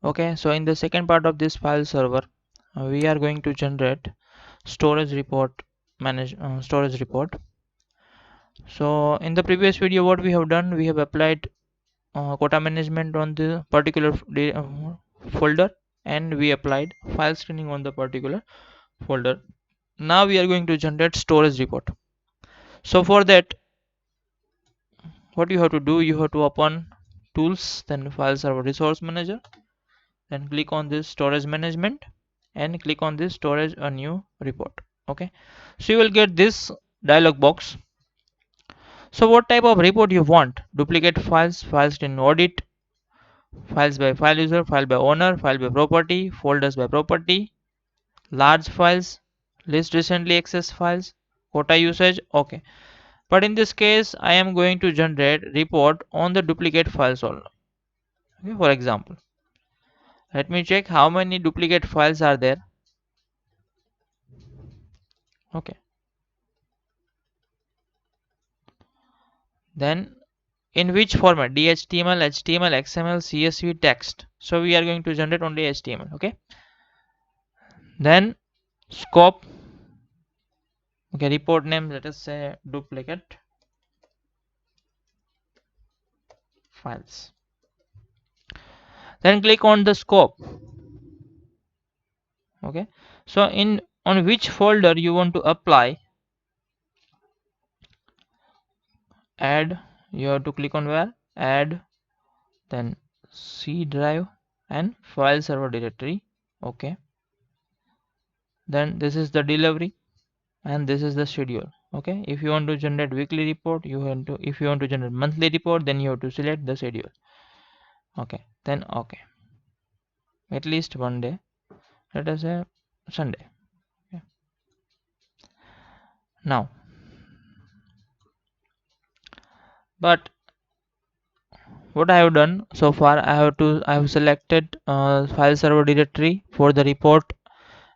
Okay, so in the second part of this file server, we are going to generate storage report storage report. So in the previous video, what we have done, we have applied quota management on the particular folder, and we applied file screening on the particular folder. Now we are going to generate storage report. So for that, what you have to do, you have to open tools, then file server resource manager, then click on this storage management and click on this storage a new report. Okay, so you will get this dialog box. So what type of report you want? Duplicate files, files in audit, files by file user, file by owner, file by property, folders by property, large files, list recently accessed files, quota usage. Okay, but in this case I am going to generate report on the duplicate files only. Okay, for example, let me check how many duplicate files are there. Okay, then in which format? DHTML, HTML, XML, CSV, text. So we are going to generate only HTML. Okay, then scope. Okay, report name, let us say duplicate files. Then click on the scope. Okay, so in on which folder you want to apply, add, you have to click on where, add, then C drive and file server directory. Okay, then this is the delivery and this is the schedule. Okay, if you want to generate weekly report, you want to, if you want to generate monthly report, then you have to select the schedule. Okay, then okay, at least one day, let us say Sunday. Okay. Now, but what I have done so far, I have selected file server directory for the report,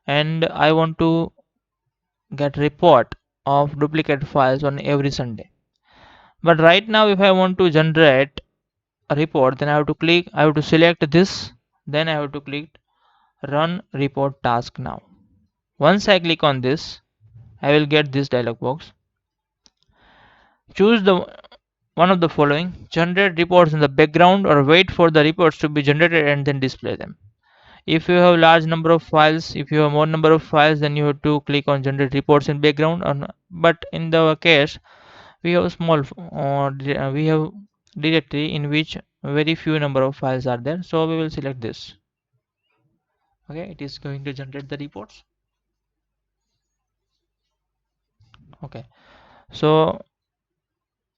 and I want to get report of duplicate files on every Sunday. But right now if I want to generate a report, then I have to select this, then I have to click run report task now. Once I click on this, I will get this dialog box. Choose the one of the following: generate reports in the background, or wait for the reports to be generated and then display them. If you have large number of files, if you have more number of files, then you have to click on generate reports in background. But in the case we have small we have directory in which very few number of files are there, so we will select this. Okay, it is going to generate the reports. Okay, so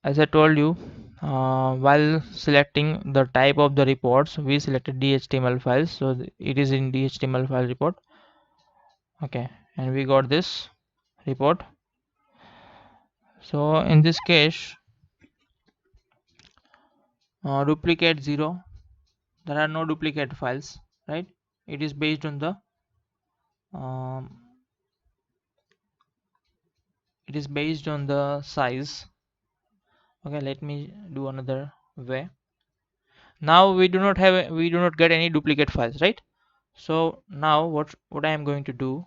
as I told you, while selecting the type of the reports, we selected DHTML files, so it is in DHTML file report. Okay, and we got this report. So in this case, duplicate 0, there are no duplicate files, right? It is based on the um, size. Okay, let me do another way. Now we do not get any duplicate files, right? So now what I am going to do,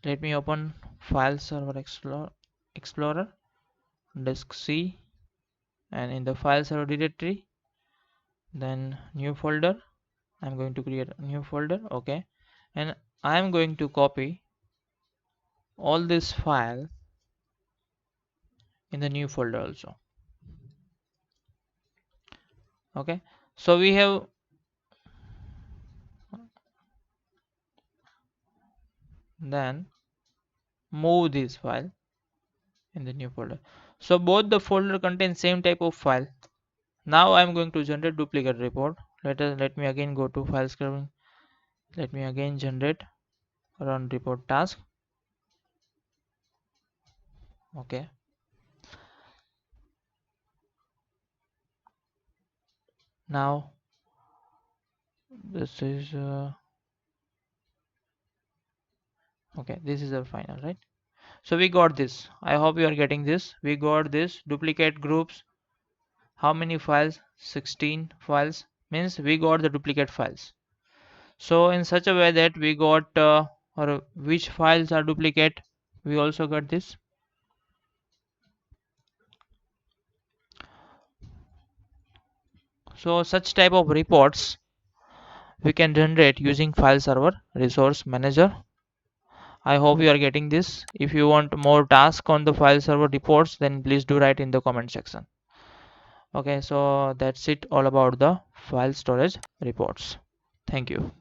let me open file server explorer, disk C, and in the file server directory, then new folder, I'm going to create a new folder. Okay, and I'm going to copy all this file in the new folder also. Okay, so we have then move this file in the new folder. So both the folder contain same type of file. Now I'm going to generate duplicate report. Let me again go to file scrubbing. Let me again generate run report task. Okay, now this is okay, this is our final, right? So we got this. I hope you are getting this. We got this duplicate groups. How many files? 16 files. means we got the duplicate files. So in such a way that we got or which files are duplicate, we also got this. So such type of reports we can generate using file server resource manager. I hope you are getting this. If you want more tasks on the file server reports, then please do write in the comment section. Okay, so that's it all about the file storage reports. Thank you.